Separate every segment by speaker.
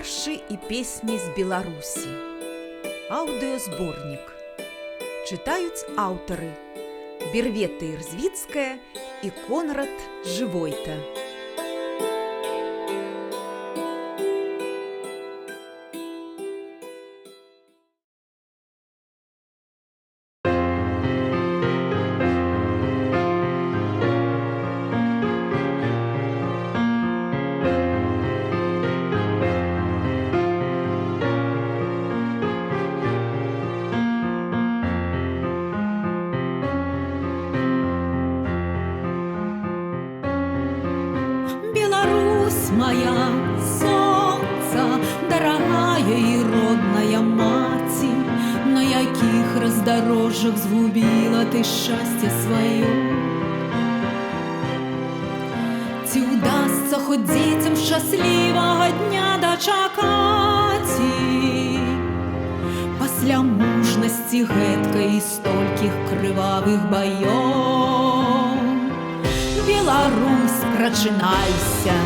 Speaker 1: Вершы і песні з Беларусі. Аўдыёзборнік. Чытаюць аўтары Бервета Ірзвіцкая і Конрад Жывойта.
Speaker 2: Моя солнце, дорогая и родная мати, на яких раздорожжах згубила ты счастье свое. Ці удастся хоть детям счастливого дня дочакать пасля мужности гэткай и стольких кровавых боев. Беларусь, прачынайся,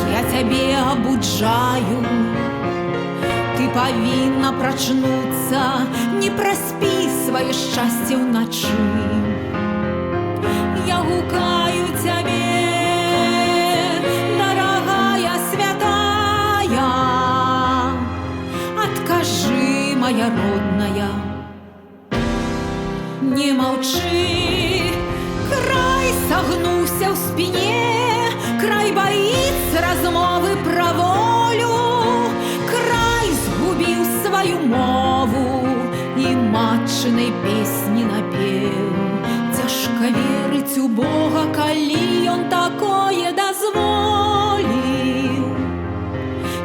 Speaker 2: я тебе обуджаю, ты повинна прочнуться, не проспи свое счастье в ночи. Я гукаю тебе, дорогая святая, откажи, моя родная, не молчи, край согнулся в спине, край боится размовы про волю, край сгубил свою мову и матчиной песни напел. Тяжко верить у Бога, коли он такое дозволил.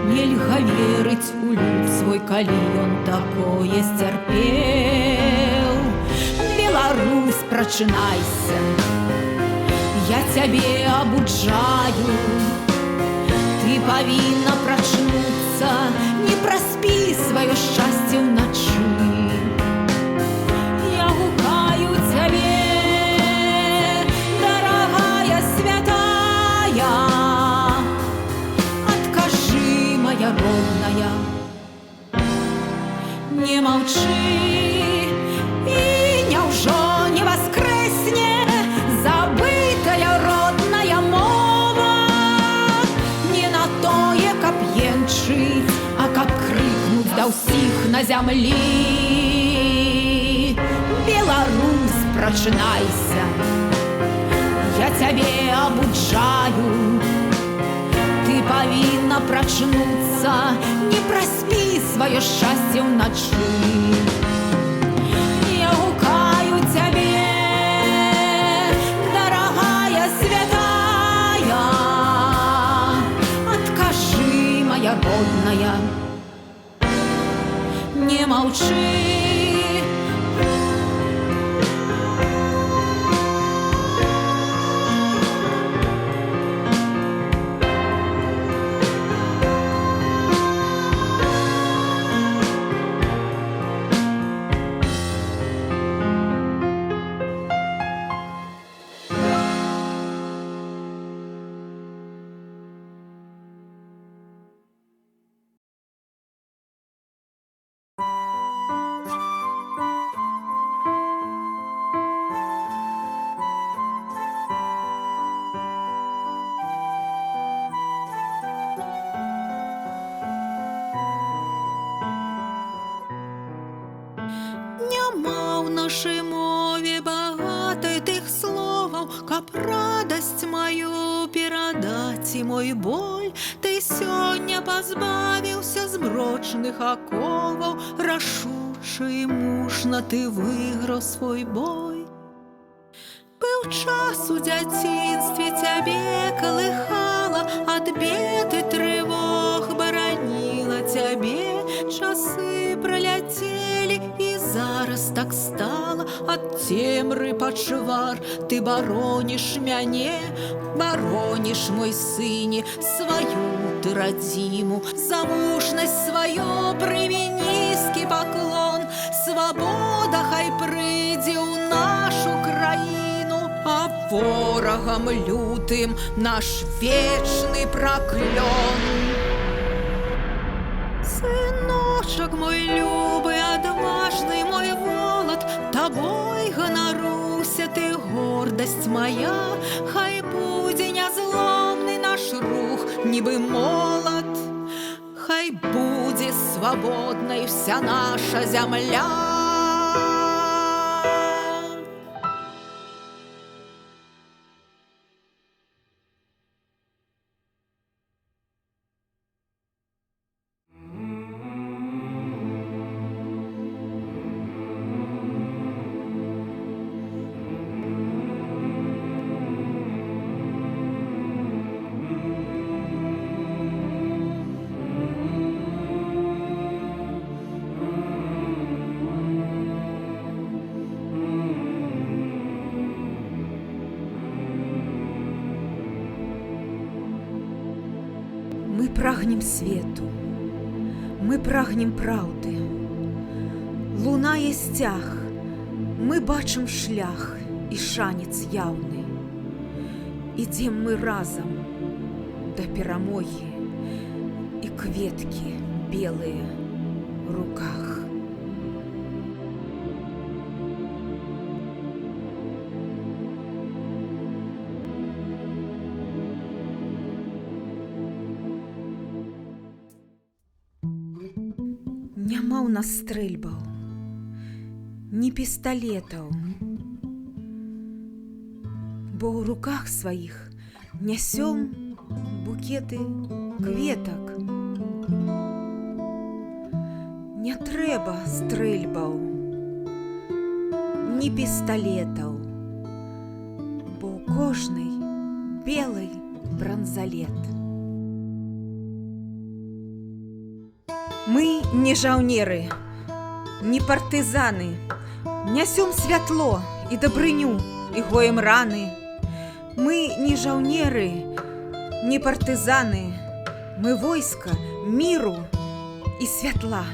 Speaker 2: Нельга верить у люд свой, коли он такое стерпел. Беларусь, прочинайся, я тебе обуджаю, ты повинна прочнуться, не проспи свое счастье в ночи. Я гукаю тебе, дорогая святая, откажи, моя родная, не молчи, и неужо не воскресне забытая родная мова, не на тое, каб енчыць, а каб крикнуть да ўсіх на зямлі. Беларусь, прачынайся, я тебе обуджаю, ты повинна прочнуться, не проспи свое счастье в ночи. Я гукаю тебе, дорогая святая, откажи, моя родная, не молчи. Нема ў нашай мове багатай тых словаў, каб радасць маю перадаць і мой боль. Ты сёння пазбавіўся змрочных аковаў, рашуча і мужна ты выйграў свой бой. Быў час у дзяцінстве цябе калыхала, ад бед і трывог бараніла цябе, часы праляцелі, і зараз так стала, ад цемры пачвар ты бароніш мяне, бароніш, мой сыне, сваю ты радзіму, за мужнасць сваю прымі нізкі паклон. Свабода хай прыйдзе ў нашу краіну, а ворагам лютым наш вечны праклён. мой любий, адважний мой волод, тобой гоноруся, ти гордость моя, хай буде незломний наш рух, ніби молот, хай буде свободною вся наша земля.
Speaker 1: Мы прагнем свету, мы прагнем праўды. Луна є сцяг, мы бачым шлях і шанец яўны. Ідзем мы разам да перамогі і кветкі белыя ў руках. Няма ў нас стрэльбаў, ні пісталетаў, бо ў руках сваіх нясём букеты кветак. Не трэба стрэльбаў, ні пісталетаў, бо ў кожнай белай бранзалет. Мы не жаўнеры, не партызаны, нясём святло і дабрыню і гоем раны. Мы не жаўнеры, не партызаны, мы войска міру і святла.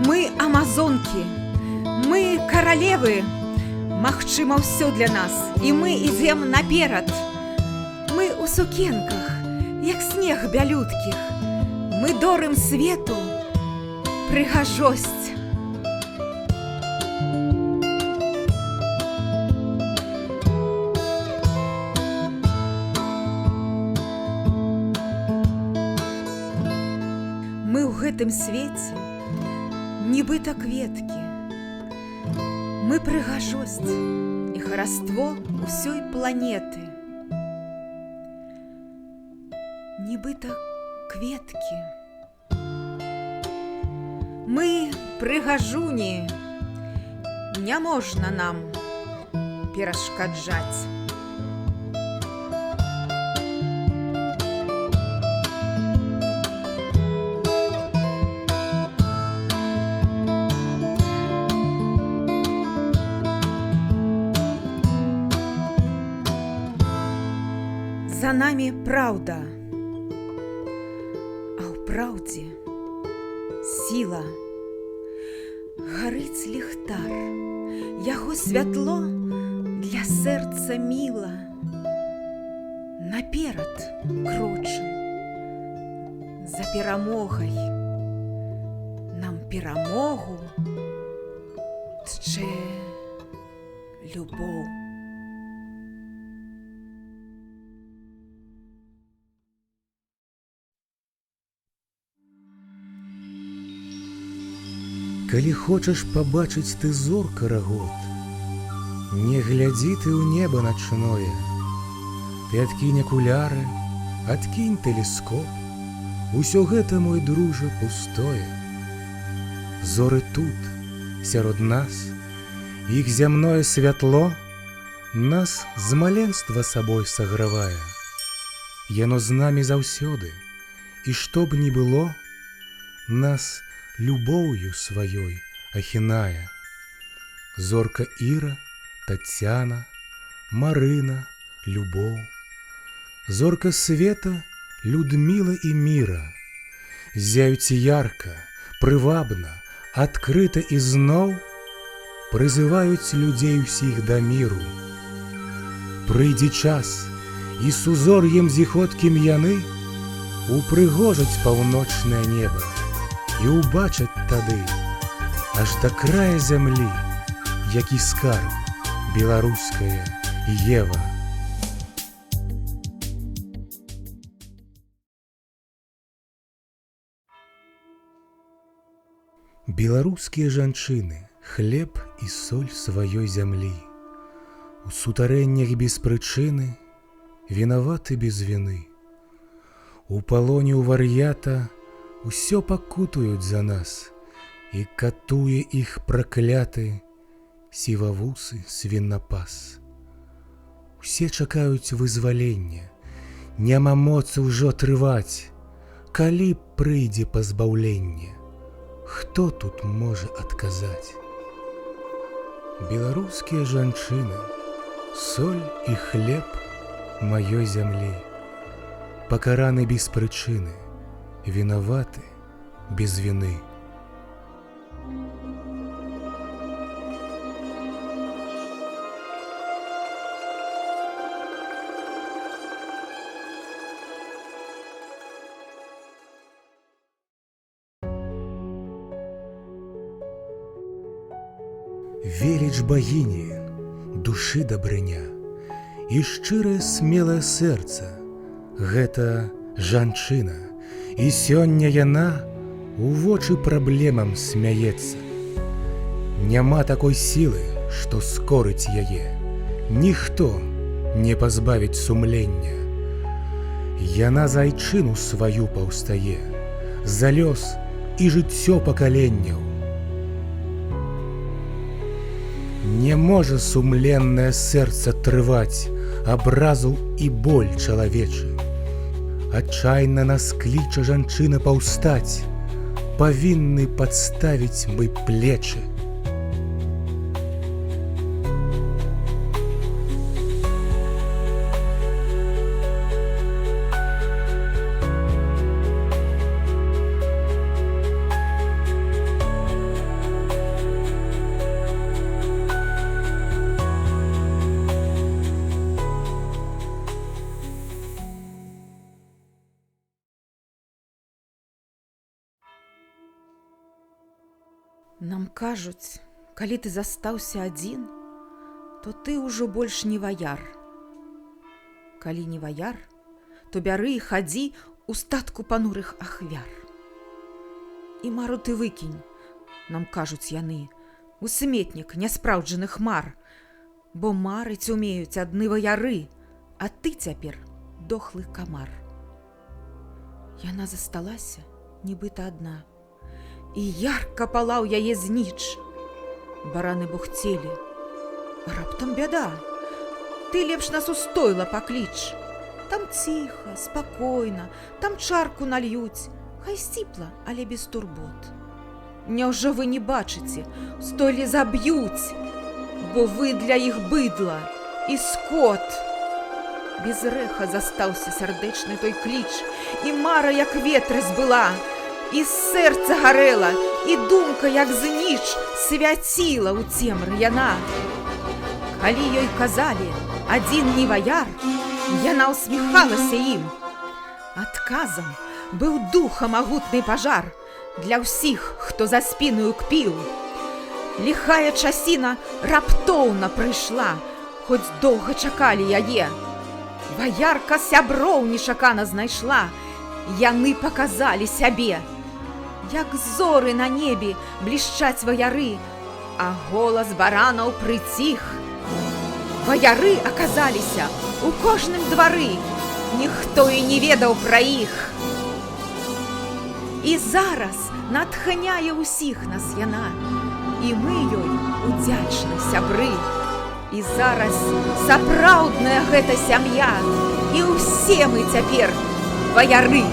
Speaker 1: Мы амазонкі, мы каралевы, магчыма ўсё для нас, і мы ідзем наперад. Мы ў сукенках, як снег бялюткіх, мы дорым свету прыгажосць. Мы ў гэтым свеце нібыта кветкі, мы прыгажосць і хараство ўсёй планеты. Нібыта кветкі. Мы прыгажуні, не можна нам перашкаджаць. За намі праўда, а ў праўдзе сіла. Гарыць ліхтар, яго святло для сэрца міла. Наперад крочым за перамогай. Нам перамогу тчэ любоў.
Speaker 3: Калі хочаш пабачыць ты зор карагод, не глядзі ты ў неба начное. Ты адкінь акуляры, адкінь тэлескоп, усё гэта, мой дружа, пустое. Зоры тут, сярод нас, іх зямное святло нас з маленства сабой сагравае. Яно з намі заўсёды, і што б ні было, нас любоўю сваёй ахінае. Зорка Іра, Тацяна, Марына, Любоў. Зорка Света, Людміла і Міра. Зяюць ярка, прывабна, адкрыта ізноў прызываюць людзей усіх да міру. Прыйдзе час, і з узор'ем зіхоткім яны упрыгожаць паўночнае неба і ўбачаць тады аж да края зямлі, які скарб беларуская Ева. Беларускія жанчыны, хлеб і соль сваёй зямлі, у сутарэннях без прычыны, вінаваты без віны. У палоне ў вар'ята усё пакутуюць за нас, і катуе іх пракляты сівавусы свінапас. Усе чакаюць вызвалення, няма моцы ўжо трываць, калі прыйдзе пазбаўленне, хто тут можа адказаць? Беларускія жанчыны, соль і хлеб маёй зямлі, пакараны без прычыны, вінаваты без віны. Веліч багіні, душы дабрыня і шчырае смелае сэрца — гэта жанчына, і сёння яна у вочы праблемам смяецца. Няма такой сілы, што скорыць яе, ніхто не пазбавіць сумлення. Яна за айчыну сваю паўстае, за лёс і жыццё пакаленняў. Не можа сумленнае сэрца трываць абразу і боль чалавечы. Адчайна нас кліча жанчына паўстаць, павінны падставіць мы плечы.
Speaker 1: Нам кажуць, калі ты застаўся адзін, то ты ўжо больш не ваяр. Калі не ваяр, то бяры і хадзі ў статку панурых ахвяр. І мару ты выкінь, нам кажуць яны, у сметнік няспраўджаных мар, бо марыць умеюць адны ваяры, а ты цяпер дохлы камар. Яна засталася, нібыта адна, і ярка палаў яе зніч. Бараны бухцелі. Раптам бяда. Ты лепш нас у стойла пакліч. Там ціха, спакойна, там чарку нальюць. Хай сціпла, але без турбот. Няўжо вы не бачыце, стойле заб'юць, бо вы для іх быдла і скот. Без рэха застаўся сардэчны той кліч, і мара, як ветры, збыла. І сэрца гарэла, і думка, як зніч, свяціла ў цемры яна. Калі ёй казалі, адзін не ваяр, яна усміхалася ім. Адказам быў духа магутны пажар для ўсіх, хто за спінаю кпіў. Ліхая часіна раптоўна прыйшла, хоць доўга чакалі яе. Ваярка сяброў нечакана знайшла, яны паказалі сябе. Як зоры на небе блішчаць ваяры, а голас баранаў прыціх. Ваяры аказаліся у кожным двары, ніхто і не ведаў пра іх. І зараз натхняе ўсіх нас яна, і мы ёй удзячны сябры. І зараз сапраўдная гэта сям'я, і ўсе мы цяпер ваяры.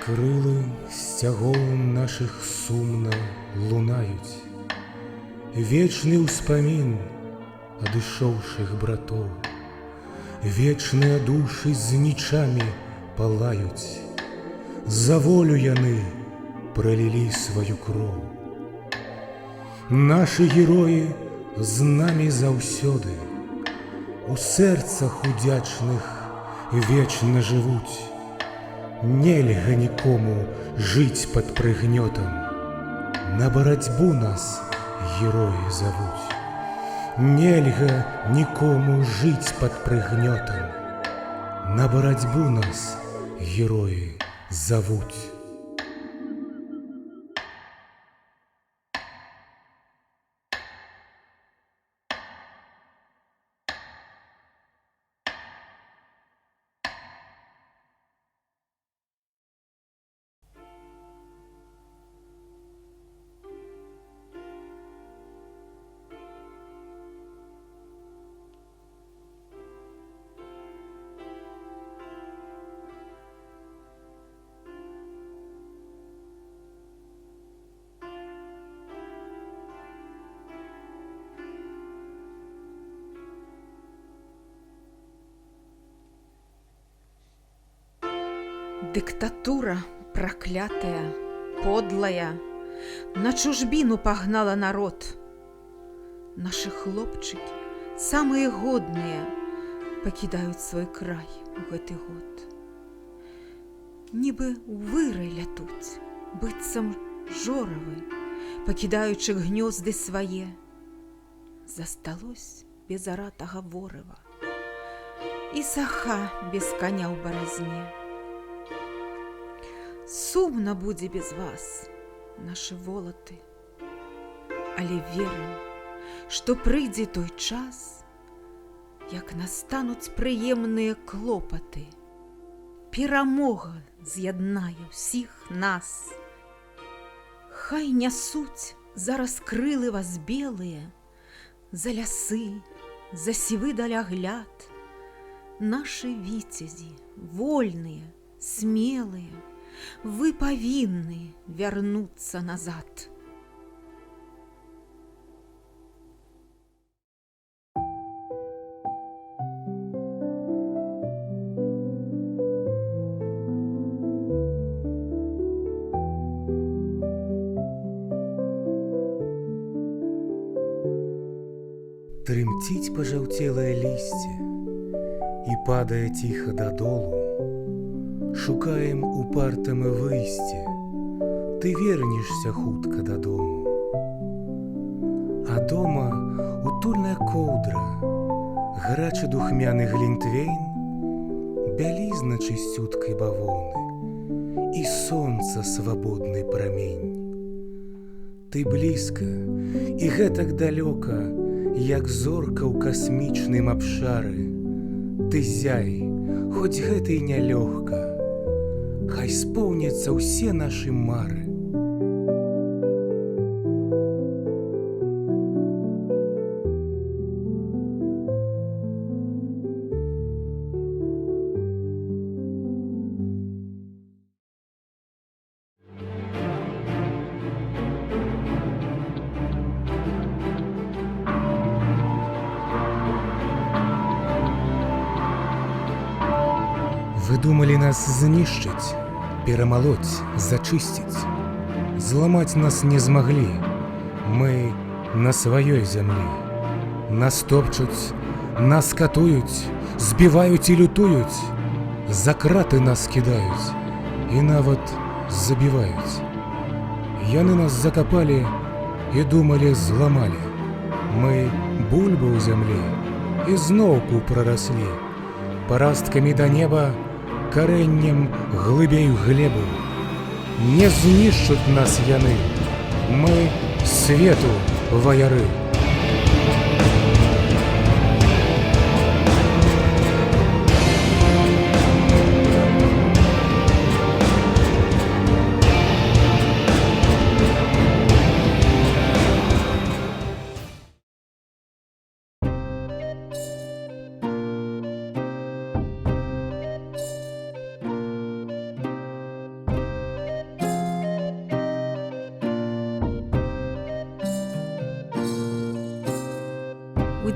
Speaker 3: Крылы сцягоў нашых сумна лунаюць. вечны ўспамін адышоўшых братоў. Вечныя душы з нічамі палаюць, за волю яны пролілі сваю кроў. Нашы героі з намі заўсёды, у сэрцах удзячных вечна жывуць. Нельга нікому жыць пад прыгнётам, на барацьбу нас героі завуць. Нельга нікому жыць пад прыгнётам, на барацьбу нас героі завуць.
Speaker 1: Дыктатура праклятая, подлая, на чужбіну пагнала народ. Нашы хлопчыкі, самыя годныя, пакідаюць свой край у гэты год. Нібы ў вырай лятуць, быццам жоравы, пакідаючы гнёзды свае. Засталось без аратага ворыва і саха без каня ў баразне. Сумна будзе без вас, нашы волаты, але верым, што прыйдзе той час, як настануць прыемныя клопаты. Перамога з'яднае ўсіх нас. Хай нясуць зараз крылы вас белыя, за лясы, за сівы далягляд. Нашы віцязі, вольныя, смелыя, вы павінны вярнуцца назад.
Speaker 3: Трымціць пажаўцелае лісце і падае ціха дадолу. Шукаем упартым і выйсце, ты вернешся хутка дадому. А дома утульная коўдра, гарачы духмяны глінтвейн, бялізна чысцюткай бавоўны і сонца свабодны прамень. Ты блізка і гэтак далёка, як зорка ў касмічным абшары. Ты зяй, хоць гэта і нялёгка, хай споўняцца ўсе нашы мары. Вы думалі нас знішчыць, перамалоць, зачысціць. Зламаць нас не змаглі, мы на сваёй зямлі. Нас топчуць, нас катуюць, збіваюць і лютуюць, за краты нас кідаюць і нават забіваюць. Яны нас закапалі і думалі, зламалі. Мы бульбу ў зямлі і зноўку прараслі, парасткамі да неба, карэннем глыбей глебу. Не знішчуць нас яны, мы свету ваяры.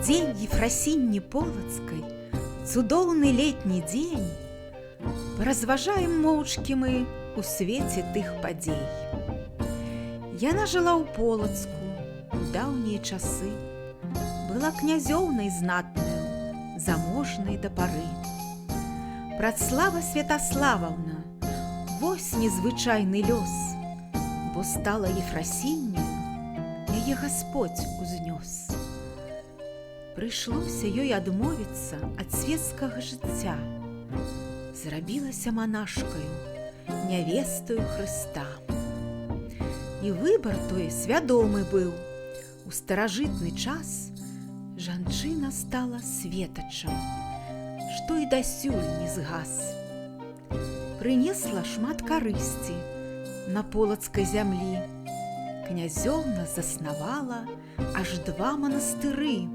Speaker 1: дзень Ефрасінні Полацкай, цудоўны летні дзень, паразважаем моўчкі мы у свеце тых падзей. Яна жыла ў Полацку у даўнія часы, была князёўнай знатнаю, заможнай да пары. Працлава Святаславаўна, вось незвычайны лёс, бо стала Ефрасінняю, яе Гасподзь узнёс. Прыйшлося ёй адмовіцца ад свецкага жыцця, зрабілася манашкаю, нявестаю Хрыста. І выбар той свядомы быў. У старажытны час жанчына стала светачам, што і дасюль не згас. Прынесла шмат карысці на полацкай зямлі. Князёўна заснавала аж 2 манастыры.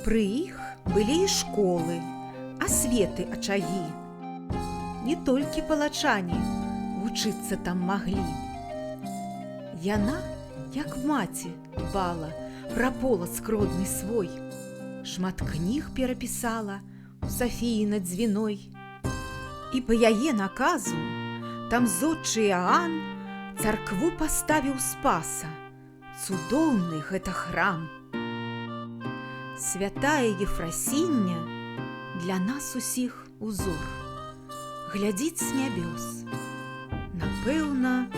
Speaker 1: Пры іх былі і школы, асветы ачагі. Не толькі палачане вучыцца там маглі. Яна, як маці, дбала пра Полацк родны свой. Шмат кніг перапісала у Сафіі над Дзвіной. І па яе наказу там зодчы Іаан царкву паставіў Спаса. Цудоўны гэта храм. Святая Ефрасіння для нас усіх узор. Глядзіць з нябёс. Напэўна,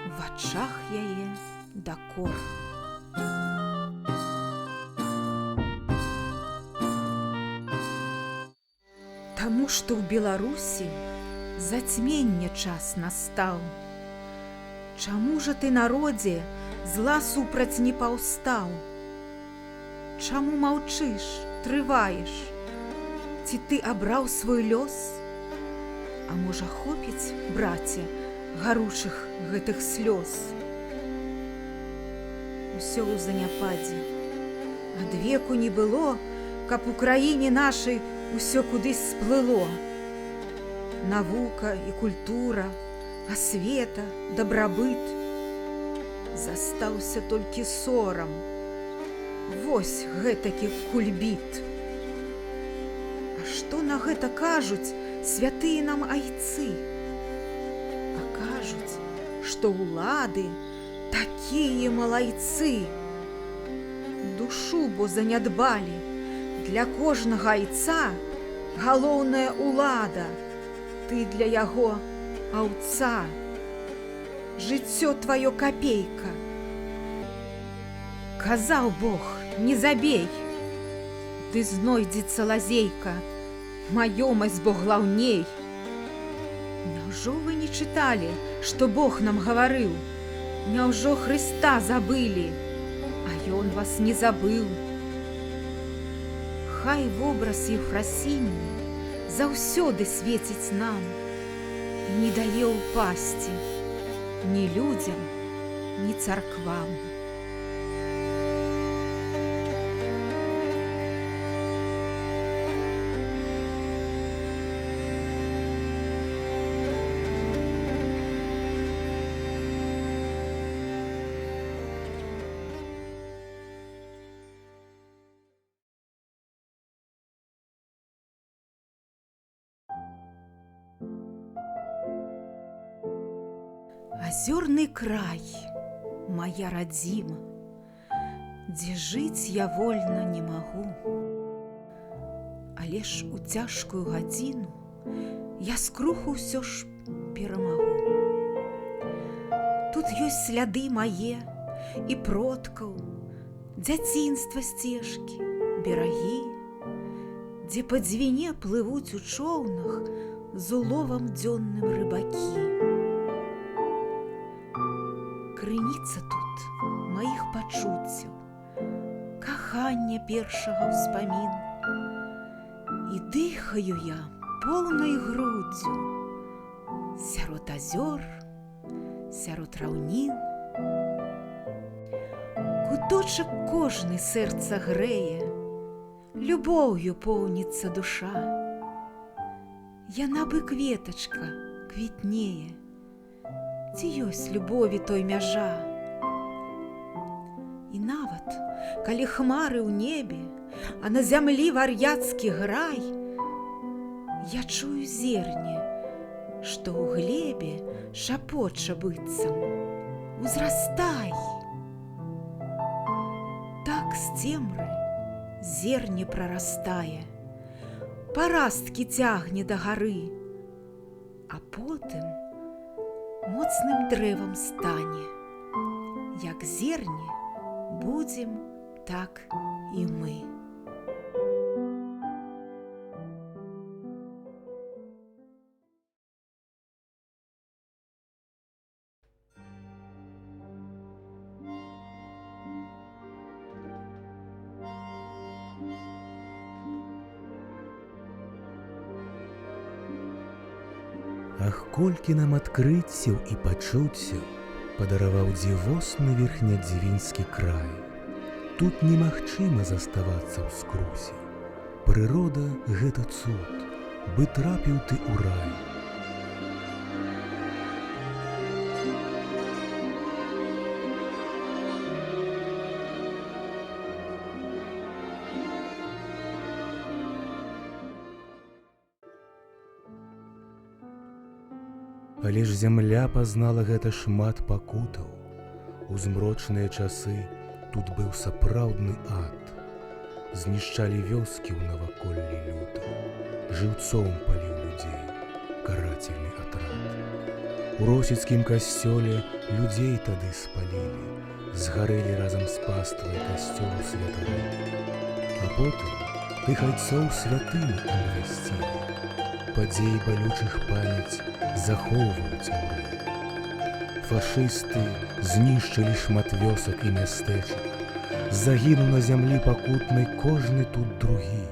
Speaker 1: у вачах яе дакор. Таму што ў Беларусі зацьменне час настаў. Чаму жа ты, народзе, зла супраць не паўстаў? Чаму маўчыш, трываеш? Ці ты абраў свой лёс? А можа, хопіць, браце, гаручых гэтых слёз? Усё ў заняпадзе. Ад веку не было, каб у краіне нашай усё кудысь сплыло. Навука і культура, асвета, дабрабыт. Застаўся толькі сорам. Вось гэтакі кульбіт. А што на гэта кажуць святыя нам айцы? А кажуць, што ўлады такія малайцы. Душу бо занядбалі. Для кожнага айца галоўная ўлада. Ты для яго аўца. Жыццё тваё капейка. Казаў Бог, не забей. Ды знойдзецца лазейка. Маёмасць бо глаўней. Няўжо вы не чыталі, што Бог нам гаварыў? Няўжо Хрыста забылі? А Ён вас не забыў. Хай вобраз Ефрасіні заўсёды свеціць нам і не дае ўпасці ні людзям, ні царквам. Азёрны край, моя радзіма, дзе жыць я вольна не магу. Але ж у цяжкую гадзіну я скруху ўсё ж перамагу. Тут ёсць сляды мае і продкаў, дзяцінства сцежкі, берагі, дзе па дзвіне плывуць у чоўнах з уловам дзённым рыбакі. Крыніца тут маіх пачуццяў, кахання першага ўспамін. І дыхаю я поўнай груддзю сярод азёр, сярод раўнін. Куточак кожны сэрца грэе, любоўю поўніцца душа. Яна бы кветачка квітнее, ці ёсць любові той мяжа. І нават, калі хмары ў небе а на зямлі вар'яцкі грай. Я чую зерне, што ў глебе шапоча быццам: узрастай. Так з цемры зерне прарастае, парасткі цягне да гары, а потым моцным дрэвам стане. Як зерне будзем, так і мы.
Speaker 3: Ах, колькі нам адкрыццяў і пачуццяў падараваў дзівосны верхнядзвінскі край. Тут немагчыма заставацца ў скрусе. Прырода — гэта цуд, бы трапіў ты ў рай. Але ж зямля пазнала гэта шмат пакутаў. У змрочныя часы тут быў сапраўдны ад. Знішчалі вёскі ў наваколлі люта, жыўцом паліў людзей карацельны атрад. У росіцкім касцёле людзей тады спалілі, згарэлі разам з паствай касцёлу святары. А потым тых айцоў святымі абвясцілі. Падзей балючых памяць захоўваюць муры. Фашысты знішчылі шмат вёсак і мястэчак. Загінуў на зямлі пакутнай кожны тут другі.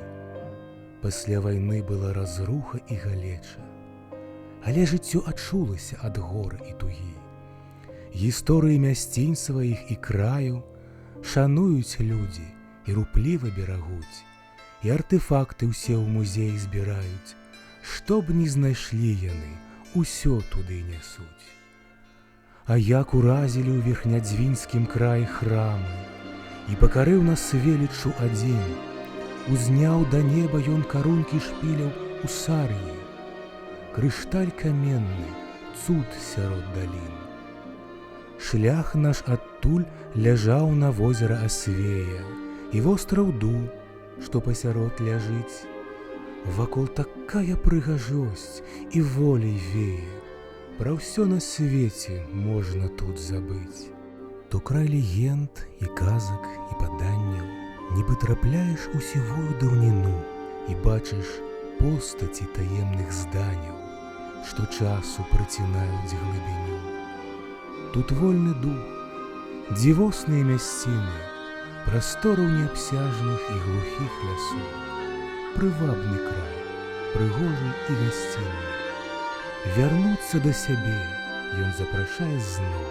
Speaker 3: Пасля вайны была разруха і галеча, але жыццё ачулася ад гора і тугі. Гісторыі мясцін сваіх і краю шануюць людзі і рупліва берагуць, і артэфакты ўсе ў музеі збіраюць. Што б ні знайшлі яны, усё туды нясуць. А як уразілі ў верхнядзвінскім краі храмы, і пакарыў нас веліччу адзін, узняў да неба ён карункі шпіляў у сар'і. Крышталь каменны, цуд сярод далін. Шлях наш адтуль ляжаў на возера Асвея і востраў Ду, што пасярод ляжыць. Вакол такая прыгажосць і волей вее. Пра ўсё на свеце можна тут забыць. То край легенд і казак і паданняў, нібы трапляеш у сівую даўніну і бачыш постаці таемных зданяў, што часу прыцінаюць глыбіню. Тут вольны дух, дзівосныя мясціны, прастораў неабсяжных і глухіх лясоў. Прывабны край, прыгожы і гасцінны. Вярнуцца да сябе ён запрашае зноў.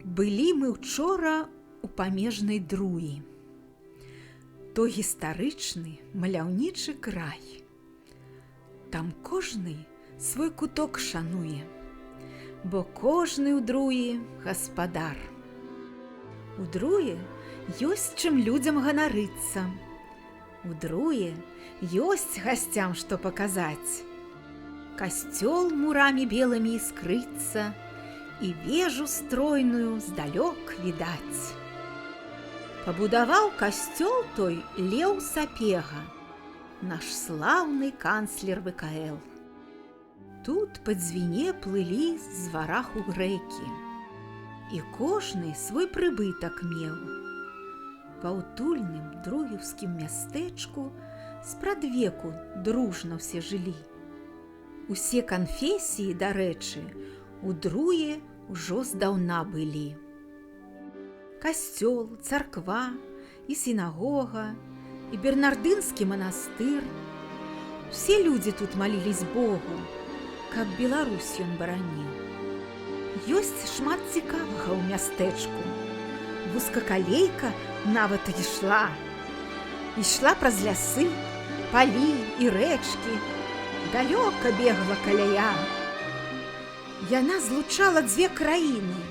Speaker 1: Былі мы учора у памежнай Друі. То гістарычны маляўнічы край. Там кожны свой куток шануе, бо кожны ў Друі гаспадар. У Друі ёсць чым людзям ганарыцца. У Друі ёсць гасцям што паказаць. Касцёл мурамі белымі іскрыцца, і вежу стройную здалёк відаць. Пабудаваў касцёл той Леў Сапега, наш слаўны канцлер ВКЛ. Тут па дзвіне плылі з вараху грэкі, і кожны свой прыбытак меў. Па ўтульным друеўскім мястэчку спрадвеку дружна ўсе жылі. Усе канфесіі, дарэчы, у Друі ўжо здаўна былі. Касцёл, царква і сінагога, і бернардынскі манастыр. Усе людзі тут малілись Богу, каб Беларусь ён бараніў. Ёсць шмат цікавага ў мястэчку. Вузкакалейка нават ішла. Ішла праз лясы, палі і рэчкі, далёка бегла каляя. Яна злучала дзве краіны,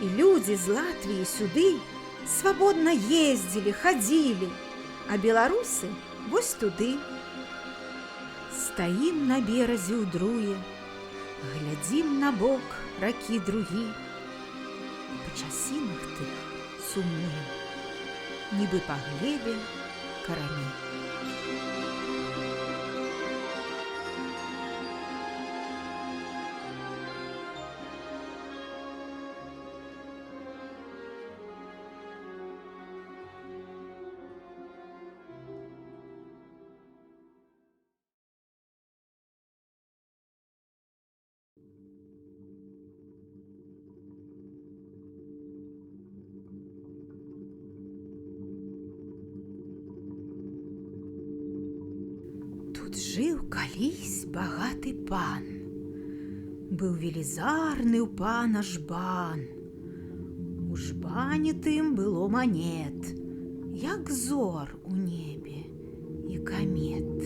Speaker 1: і людзі з Латвіі сюды свабодна ездзілі, хадзілі, а беларусы вось туды. Стаім на беразе ў друе, глядзім на бок ракі другі. Па часінах тых сумуем, нібы па глебе карані. Жыў калісь багаты пан. Быў велізарны ў пана жбан. У жбане тым было манет, як зор у небе і камет.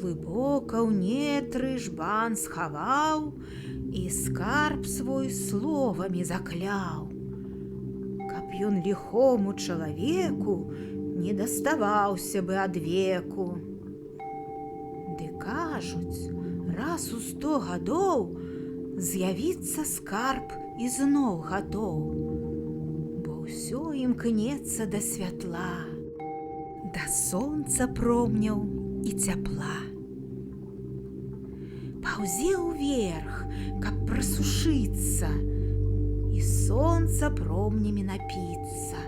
Speaker 1: Глыбока ў нетры жбан схаваў і скарб свой словамі закляў, каб ён ліхому чалавеку не даставаўся бы ад веку. Кажуць, раз у 100 гадоў з'явіцца скарб ізноў гатоў, бо ўсё імкнецца да святла, да сонца промняў і цяпла. Паўзе ўверх, каб прасушыцца, і сонца промнямі напіцца.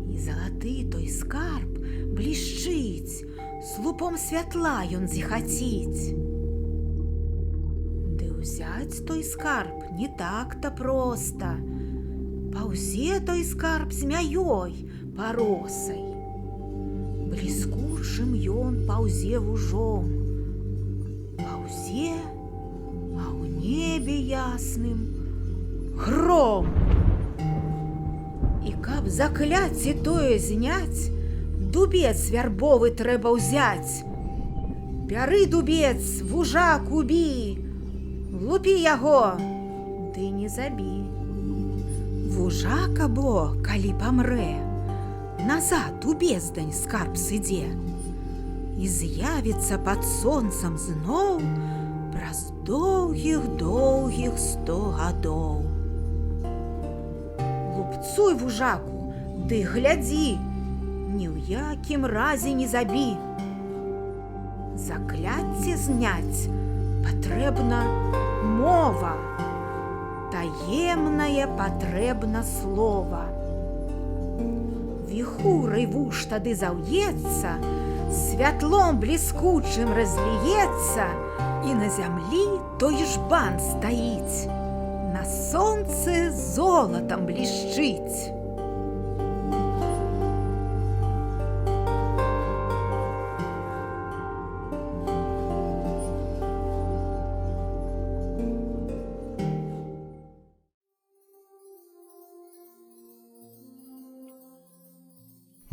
Speaker 1: І залаты той скарб блішчыць, слупом святла ён зіхаціць. Ды ўзяць той скарб не так-то проста. Паўзе той скарб змяёй паросай. Бліскучым ён паўзе вужом. Паўзе, а ў небе ясным гром. І каб закляцце тое зняць, дубец вярбовы трэба ўзяць. Бяры дубец, вужак убі, лупі яго, ды не забі. Вужак або, калі памрэ, назад у бездань скарб сыдзе і з'явіцца пад сонцам зноў праз доўгіх 100 гадоў. Лупцуй, вужаку, ды глядзі, ні ў якім разе не забі. Закляцце зняць патрэбна мова, таемнае патрэбна слова. Віхурай вуш тады заўецца, святлом бліскучым разліецца, і на зямлі той жбан стаіць, на сонцы золатам блішчыць.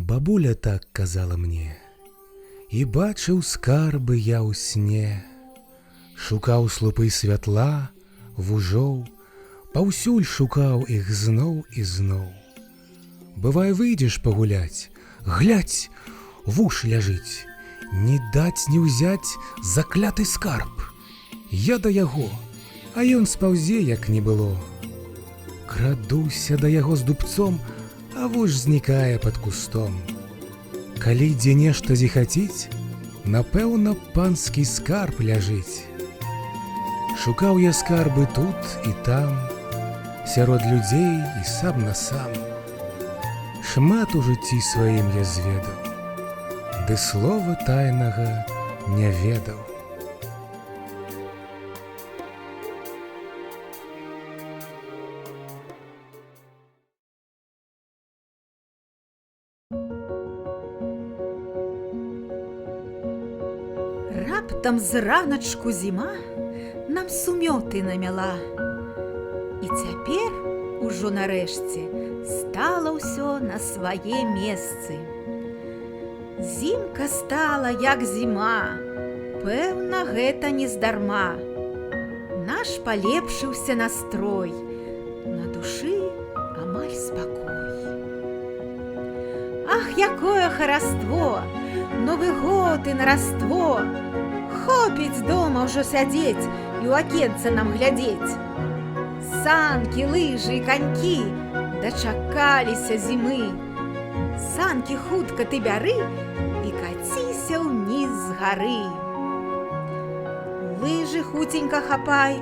Speaker 3: Бабуля так казала мне, і бачыў скарбы я ў сне, шукаў слупы святла, вужоў, паўсюль шукаў іх зноў і зноў. Бывай, выйдзеш пагуляць, глядзь, вуш ляжыць, не даць не ўзяць закляты скарб. Я да яго, а ён спаўзе, як не было. Крадуся да яго з дубцом, а вуш знікае пад кустом. Калі дзе нешта зіхаціць, напэўна, панскі скарб ляжыць. Шукаў я скарбы тут і там, сярод людзей і сам на сам. Шмат у жыцці сваім я зведаў, ды слова тайнага не ведаў.
Speaker 1: Раптам з раначку зіма нам сумёты намяла. І цяпер ужо нарэшце стала ўсё на свае месцы. Зімка стала, як зіма, пэўна, гэта не здарма. Наш палепшыўся настрой, на душы амаль спакой. Ах, якое хараство, Новы год і нараство! Хопіць дома ўжо сядзець і ў акенца нам глядзець. Санкі, лыжы і канькі дачакаліся зімы. Санкі хутка ты бяры і каціся ўніз з гары. Лыжы хуценька хапай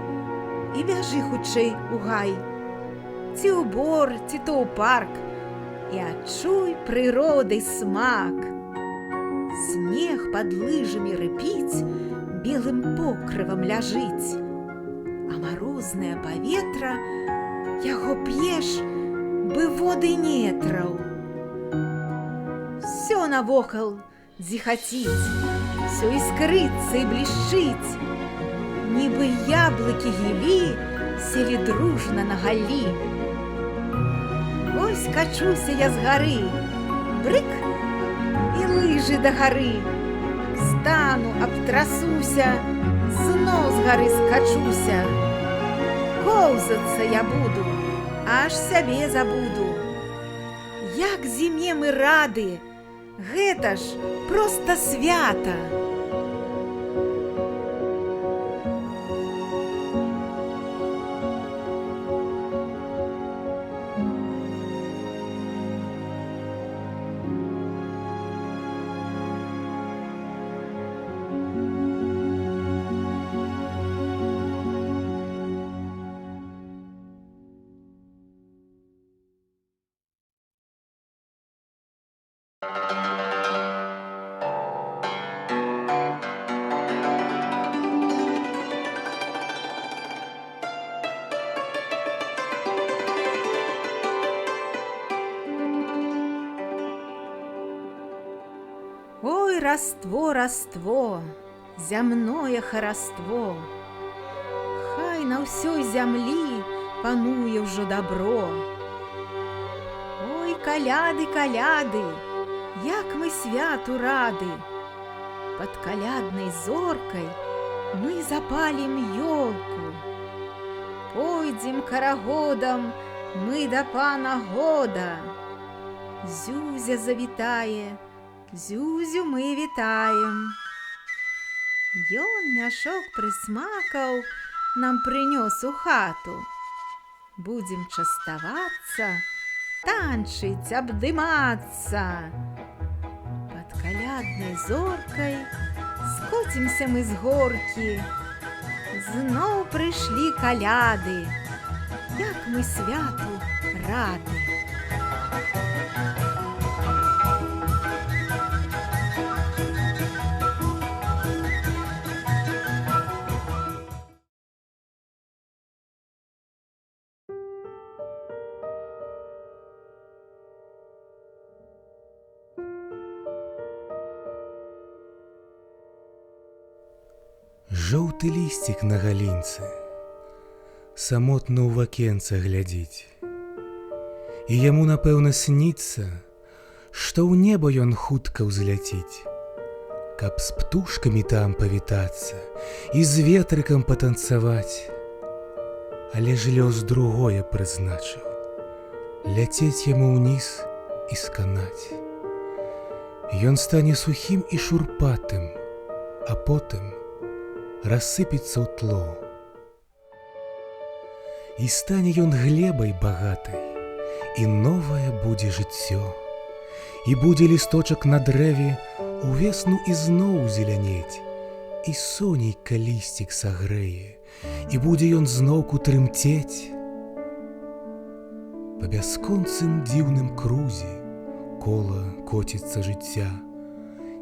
Speaker 1: і бяжы хутчэй у гай. Ці ў бор, ці то ў парк, і адчуй прыродай смак. Снег пад лыжамі рыпіць, белым покрывам ляжыць, а марознае паветра яго п'еш, бы воды нетраў. Всё навокал зіхаціць, всё іскрыцца і блішчыць, нібы яблыкі гілі селі дружна на галі. Вось качуся я з гары, брык, і лыжы да гары. Стану, абтрасуся, зноў з гары скачуся. Коўзацца я буду, аж сябе забуду. Як зіме мы рады, гэта ж проста свята. Ой, раство, раство, зямное хараство, хай на ўсёй зямлі пануе ўжо дабро. Ой, каляды, каляды, як мы святу рады, пад каляднай зоркай мы запалім ёлку. Пойдзем карагодам мы да пана года, Зюзя завітае, Зюзю мы вітаем. Ён мяшок прысмакаў нам прынёс у хату. Будзем частавацца, танчыць, абдымацца. Пад каляднай зоркай скоцімся мы з горкі. Зноў прыйшлі каляды, як мы святу рады.
Speaker 3: Жоўты лісцік на галінцы, самотна ў вакенца глядзіць. І яму, напэўна, сніцца, што ў неба ён хутка ўзляціць, каб з птушкамі там павітацца і з ветрыкам патанцаваць. Але ж лёс другое прызначыў — ляцець яму ўніз і сканаць. Ён стане сухім і шурпатым, а потым рассыпецца ў тло. І стане ён глебай багатай, і новае будзе жыццё. І будзе лісточак на дрэве увесну ізноў зелянець, і сонейка лісцік сагрэе, і будзе ён зноўку трымцець. Па бясконцым дзіўным крузе кола коціцца жыцця.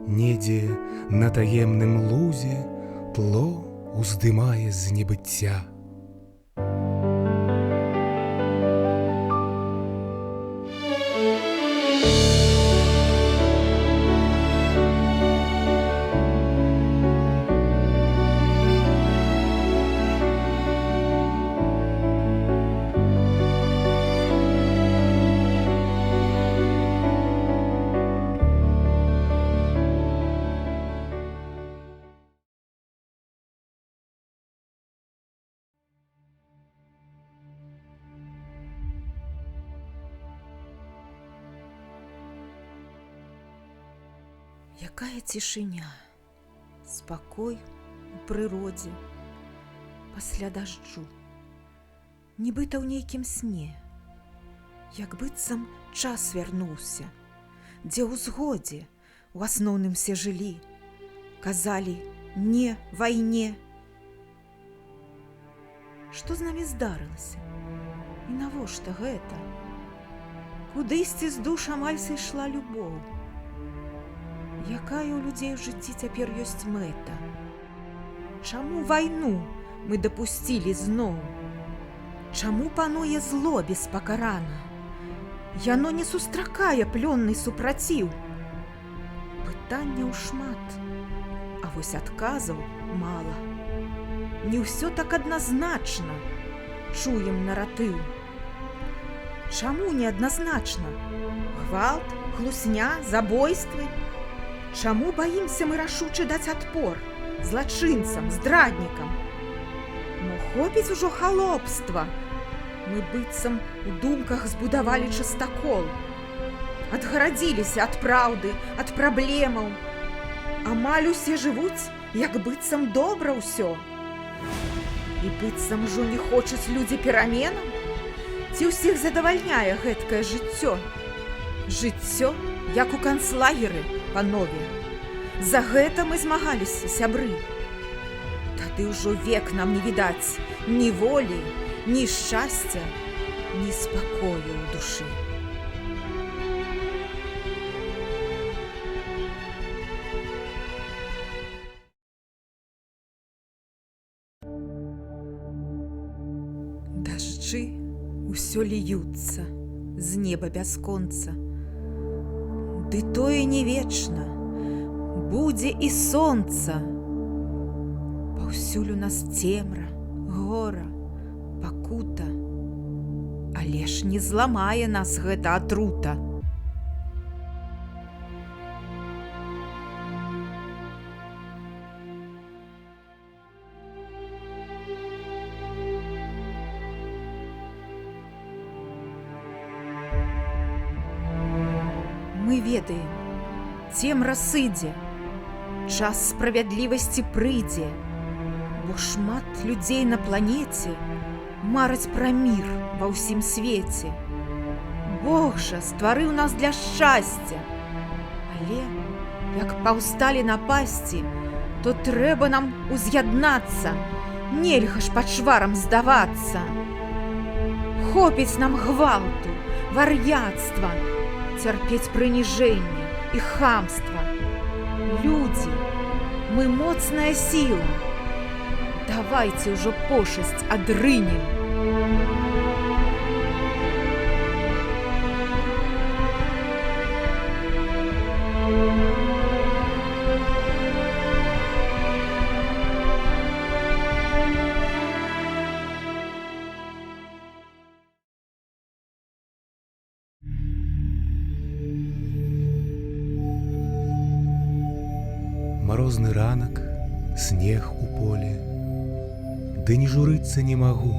Speaker 3: Недзе на таемным лузе тло уздымае з небыцця.
Speaker 1: Якая цішыня, спакой у прыродзе, пасля дажджу, нібыта ў нейкім сне, як быццам час вярнуўся, дзе ў згодзе у асноўным все жылі, казалі не вайне. Што з намі здарылася? І навошта гэта? Кудысьці з душ амаль сышла любоў. Якая ў людзей у жыцці цяпер ёсць мэта? Чаму вайну мы дапусцілі зноў? Чаму пануе зло беспакарана? Яно не сустракае плённы супраціў. Пытанняў шмат, а вось адказаў мала. Не ўсё так адназначна, чуем наратыў. Чаму неадназначна? Гвалт, хлусня, забойствы? Чаму баімся мы рашуча даць адпор злачынцам, здраднікам? Мо хопіць ужо халопства? Мы быццам у думках збудавалі частакол, адгарадзіліся ад праўды, ад праблемаў. Амаль усе жывуць, як быццам добра ўсё. І быццам ужо не хочуць людзі пераменаў? Ці ўсіх задавальняе гэткае жыццё? Жыццё, як у канцлагеры, панове. За гэта мы змагаліся, сябры. Тады ўжо век нам не відаць ні волі, ні шчасця, ні спакою ў душы. Дажджы ўсё ліюцца з неба бясконца. Ды тое не вечна, будзе і сонца. Паўсюль у нас цемра, гора, пакута. Але ж не зламае нас гэта атрута. Мы ведаем, цемра сыдзе, час справядлівасці прыйдзе, бо шмат людзей на планеце мараць пра мір ва ўсім свеце. Бог жа стварыў нас для шчасця. Але, як паўсталі напасці, то трэба нам уз'яднацца, нельга ж пачварам здавацца. Хопіць нам гвалту, вар'яцтва, цярпець прыніжэнне і хамства. Людзі, мы моцная сіла. Давайце ўжо пошасць адрынем.
Speaker 3: Марозны ранак, снег у поле. Ды не журыцца не магу,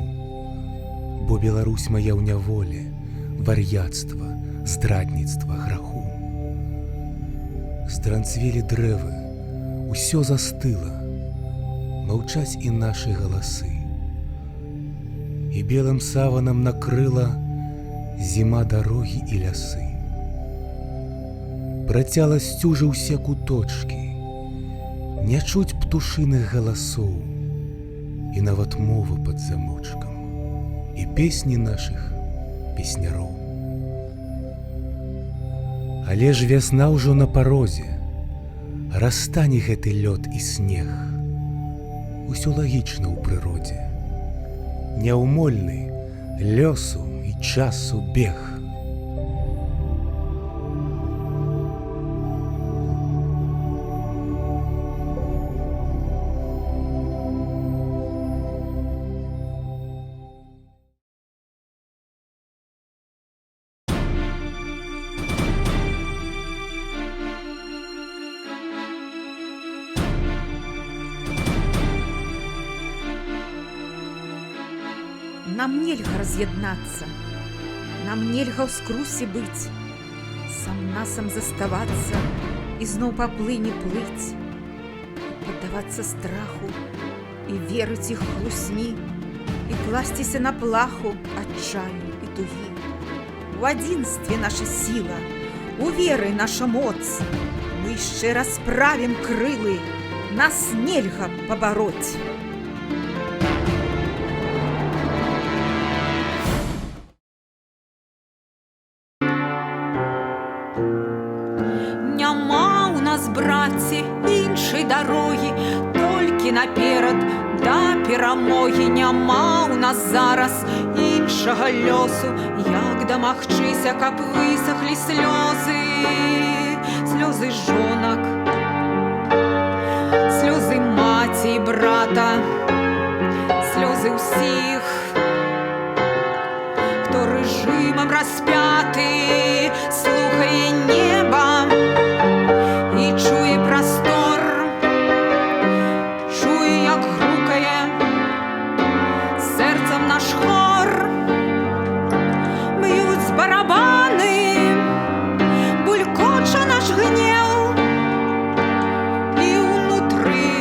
Speaker 3: бо Беларусь моя ў няволе, вар'яцтва, здрадніцтва, граху. Странцвелі дрэвы, усё застыла, маўчаць і нашы галасы. І белым саванам накрыла зіма дарогі і лясы. Працяла сцюжа ўсе куточкі, не чуць птушыных галасоў, і нават мовы пад замочкам, і песні нашых песняроў. Але ж вясна ўжо на парозе, растане гэты лёд і снег. Усё лагічна ў прыродзе, няўмольны лёсу і часу бег.
Speaker 1: Нам нельга раз'яднацца, нам нельга ў скрусе быць, сам-насам заставацца і зноў паплыне плыць, паддавацца страху і верыць іх хлусні, і класціся на плаху адчаю і тугі. У адзінстве наша сіла, у веры наша моц. Мы яшчэ расправім крылы, нас нельга пабароць.
Speaker 2: Няма ў нас, браце, іншай дарогі, толькі наперад да перамогі. Няма ў нас зараз іншага лёсу, як дамагчыся, каб высахлі слёзы. Слёзы жонак, слёзы маці і брата, слёзы ўсіх, хто рэжымам распяты, слухае неба і чуе прастор, чуе, як грукае сэрцам наш хор. Б'юць барабаны, булькоча наш гнеў, і ўнутры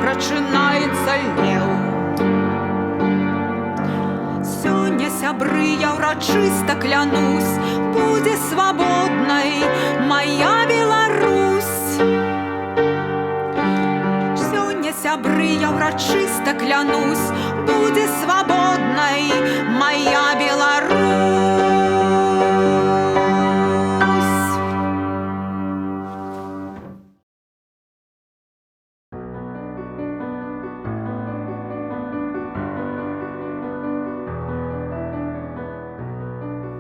Speaker 2: прачынаецца леў. Сёння, сябры, я ўрачыста клянусь, будзе свабоднай мая Беларусь. Сёння, сябры, я ўрачыста клянусь, будзе свабоднай мая Беларусь.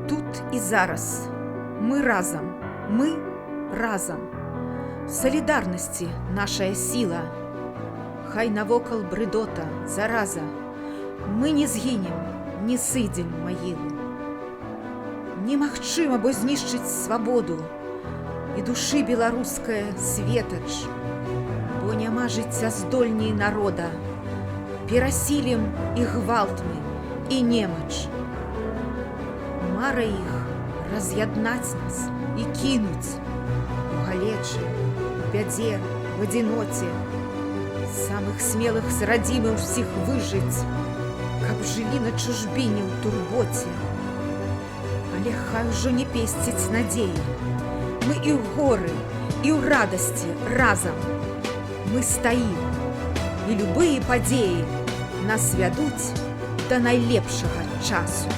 Speaker 1: Тут і зараз. Мы разам. Мы разам. В салідарнасці нашая сіла. Хай навокал брыдота, зараза. Мы не згінем, не сыдзем магілу. Немагчыма бо знішчыць свабоду і душы беларуская светач, бо няма жыцця здольней народа. Перасілім і гвалт мы, і немач. Мара іх раз'яднаць нас і кінуць у галечы, у бядзе, в адзіноце. Самых смелых срадзімы ўсіх выжыць, каб жылі на чужбіне ў турботе. Але хай ужо не песціць надзеі. Мы і ў горы, і ў радасці разам. Мы стаім, і любыя падзеі нас вядуць да найлепшага часу.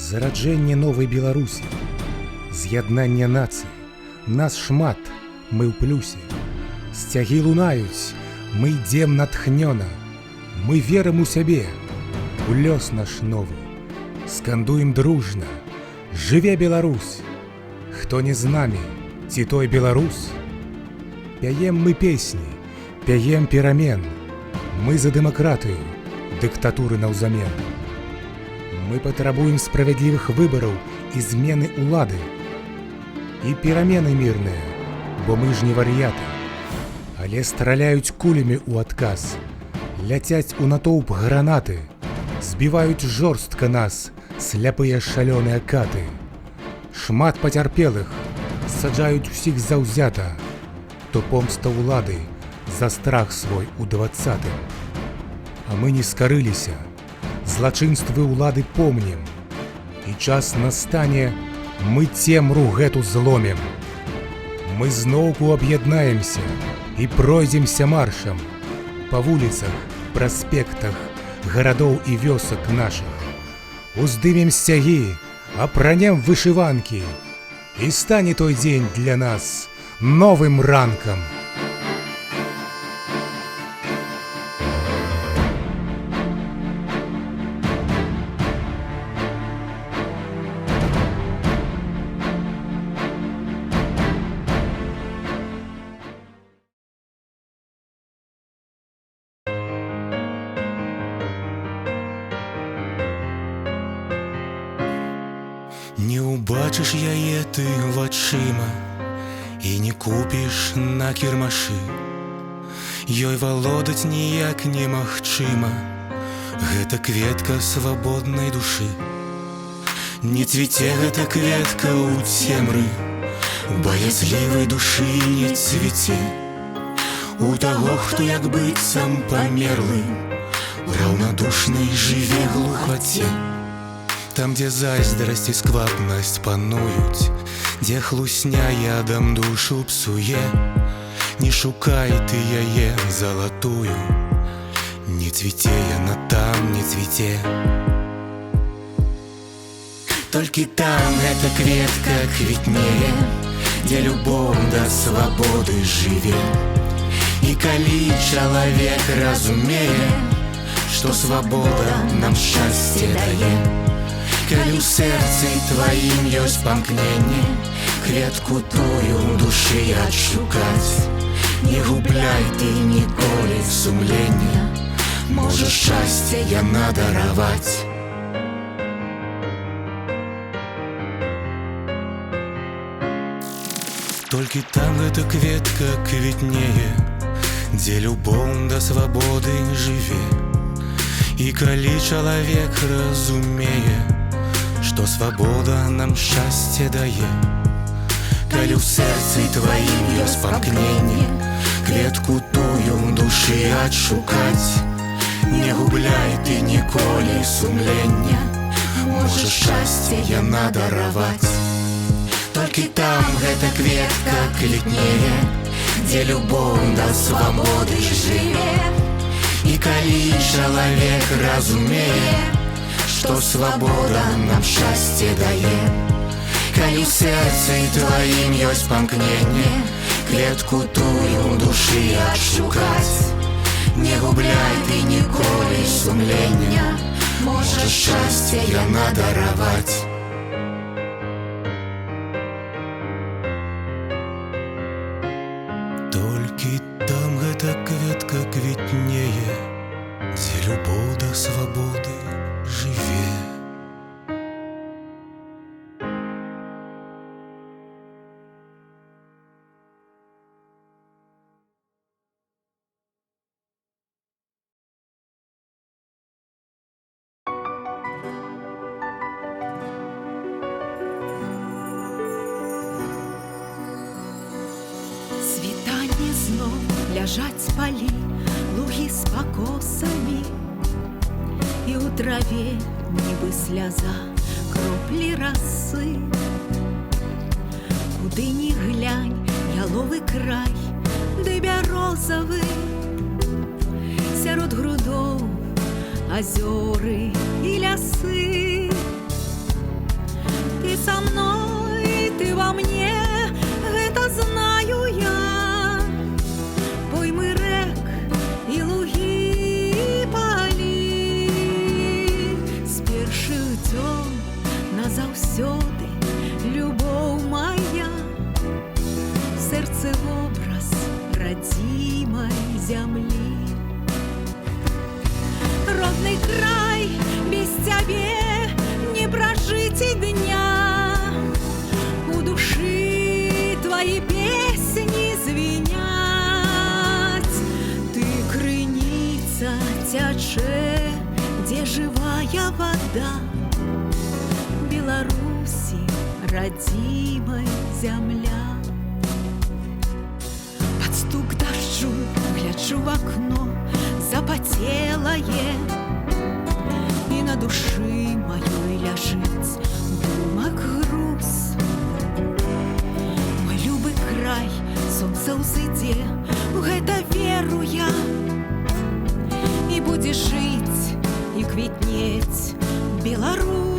Speaker 3: Зараджэнне новай Беларусі, з'яднання нацыі, нас шмат, мы ў плюсе. Сцягі лунаюць, мы ідзем натхнёна, мы верым у сябе, у лёс наш новы. Скандуем дружна, жыве Беларусь! Хто не з намі, ці той беларус? Пяем мы песні, пяем перамен, мы за дэмакратыю, дыктатуры наўзамен. Мы патрабуем справядлівых выбараў і змены ўлады. І перамены мірныя, бо мы ж не вар'яты. Але страляюць кулямі ў адказ, ляцяць у натоўп гранаты, збіваюць жорстка нас сляпыя шалёныя каты. Шмат пацярпелых саджаюць усіх заўзята, то помста ўлады за страх свой у 20-м. А мы не скарыліся, злачынствы ўлады помнім, і час настане, мы цемру гэту зломім. Мы зноўку аб'яднаемся і пройдземся маршам па вуліцах, праспектах, гарадоў і вёсак нашых. уздымем сцягі, апранем вышыванкі, і стане той дзень для нас новым ранкам.
Speaker 4: Не убачыш яе ты вачыма і не купіш на кірмашы. Ёй валодаць ніяк немагчыма, гэта кветка свабоднай душы. Не цвіце гэта кветка ў цемры, баязлівай душы не цвіце. У таго, хто як быццам памерлы, раўнадушнай жыве глухаце. Там, дзе зайздрасць і сквапнасць пануюць, дзе хлусня ядам душу псуе, не шукай ты яе залатую, не цвіце яна там, не цвіце. Толькі там эта кветка квітнее, дзе любоў да свабоды жыве. І калі чалавек разумее, што свабода нам шчасце дае, калі ў сэрцы тваім ёсць памкненне, кветку тую душы адшукаць. Не губляй ты ніколі сумлення, можа шчасце яна дараваць. Толькі там гэта кветка квітнее, дзе любоў да свабоды жыве. І калі чалавек разумее, што свабода нам шчасце дае, калі ў сэрцы тваім ёсць памкненне, кветку тую душы адшукаць. Не губляй ты ніколі сумлення, можа шчасце яна дараваць. Толькі там гэта кветка квітнее, дзе любоў да свабоды жыве. І калі чалавек разумее, што свабода нам шчасце дае, калі ў сэрцы тваім ёсць памкненне, кветку тую душы адшукаць. Не губляй ты ніколі сумлення, можа шчасце яна дараваць. Толькі там гэта кветка квітнее, дзе любоў да свабоды жыве.
Speaker 2: Світанне зноў ляжаць палі, лугі з пакосамі, і ў траве нібы сляза кроплі расы. Куды ні глянь, яловы край, ды бярозавы, сярод грудоў азёры і лясы. Ты са мной, ты во мне, гэта знаю я. Поймы рэк і лугі і палі, з першых дзён назаўсёды любоў мая. В сэрцы вобраз радзімай зямлі. Родны край, без цябе не пражыць і дня. У душы твои песни звенят. Ты крыница тячэ, где живая вода. Беларуси, родимая земля. Под стук дождю гляджу в окно запотелое, и на души моей ляжит думак груз. Мой любы край, солнце ўзыдзе, гэта веру я. І будзе жыць і квітнець Беларусь.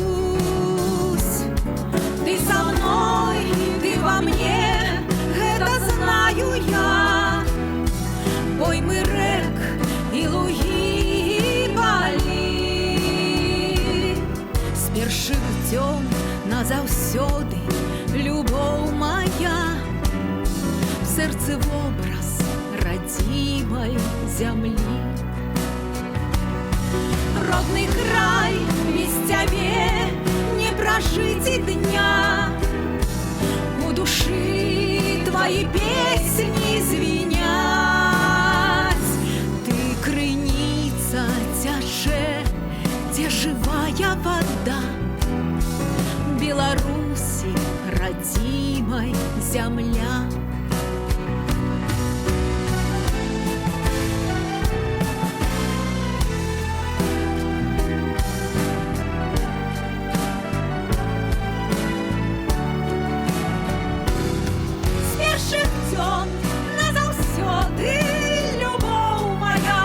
Speaker 2: назаўсёды, любоў моя, в сэрцы вобраз радзімай зямлі. Родны край, без цябе не пражыць і дня, у душы твои песни звеняць. Ты крыніца цячэ, дзе жывая вода, Беларусі радзімай зямля. Назаўсёды, любоў моя,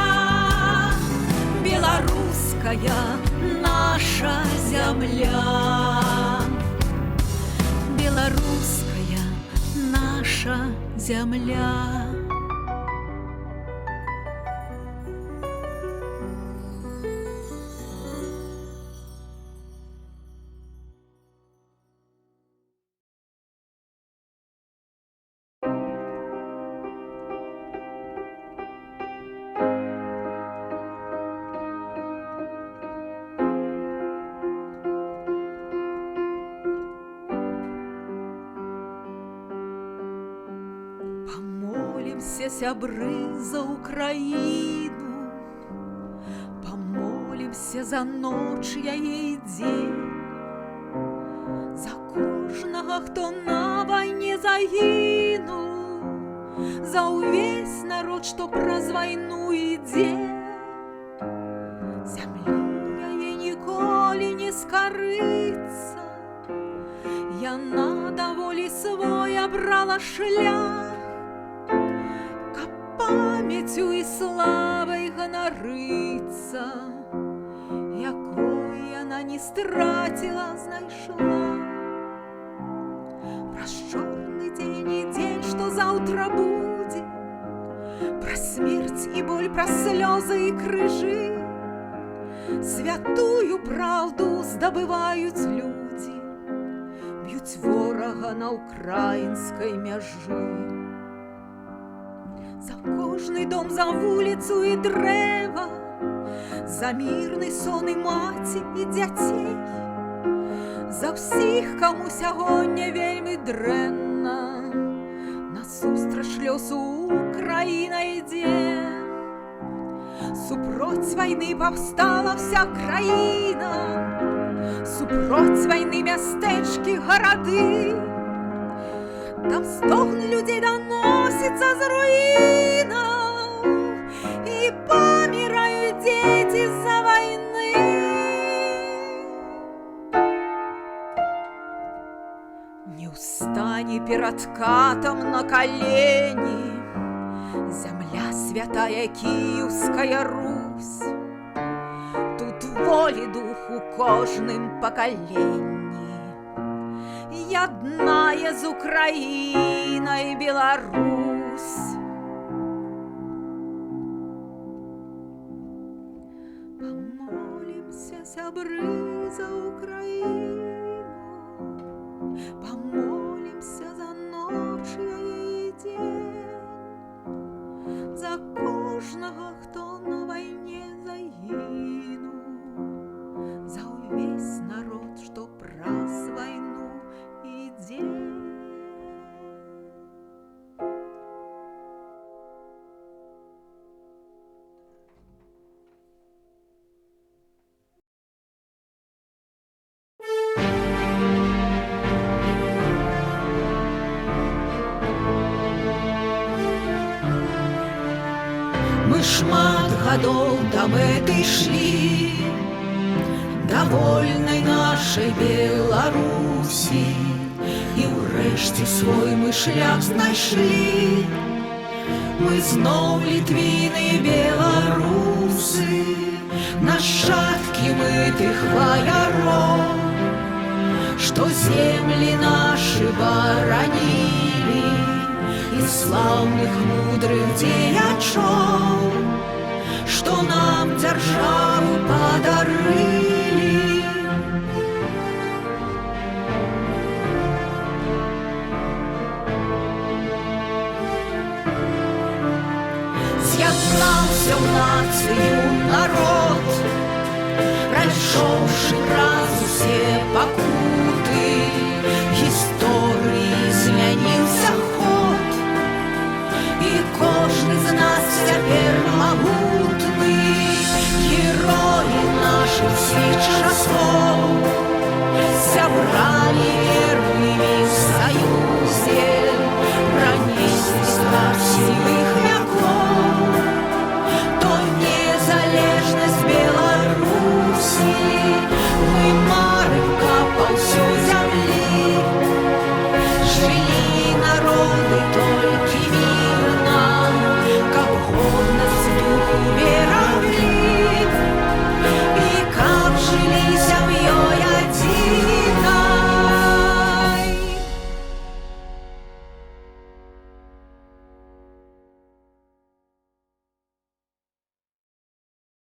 Speaker 2: беларуская наша зямля, беларуская наша зямля.
Speaker 1: Помолимся, сябры, за Украину, помолимся за ноч яе дзень, за кожнага, хто на вайне загінуў, за ўвесь народ, што праз вайну ідзе. Зямлі яе ніколі не скарыцца, яна даволі свой абрала шлях, памяцю і славай ганарыцца, якой яна не страціла, знайшла. Праз чорны дзень і дзень, што заўтра будзе, пра смерць і боль, пра слёзы і крыжы, святую праўду здабываюць людзі, б'юць ворага на ўкраінскай мяжы. За кожны дом, за вуліцу і дрэва, за мірны сон і маці і дзяцей, за ўсіх, каму сягоння вельмі дрэнна, насустрач лёсу Украіна ідзе. Супроць вайны паўстала вся краіна, супроць вайны мястэчкі, гарады, там стогн людзей даносіцца з руінаў, і паміраюць дзеці з-за вайны. Не ўстане перад катам на калені зямля святая кіеўская Русь. Тут волі дух у кожным пакаленні, яднае з Украінай Беларусь. Помолимся, сябры, за Украіну, помолимся за ноч яе дзень, за кожнага, хто на вайне загінуў, за ўвесь народ, што праз вайну ідзе.
Speaker 2: Мы шмат гадоў да мэты ішлі, да вольнай нашай Беларусі, і ўрэшце свой мы шлях знайшлі. Мы зноў літвіны, беларусы, нашчадкі мы тых ваяроў, што землі нашы баранілі, і слаўных мудрых дзеячоў, што нам дзяржаву падарылі. Яднаўся ў нацыю народ, прайшоўшы праз усе пакуты, гісторыі змяніўся ход, і кожны з нас цяпер магутны, героі нашых світ часов.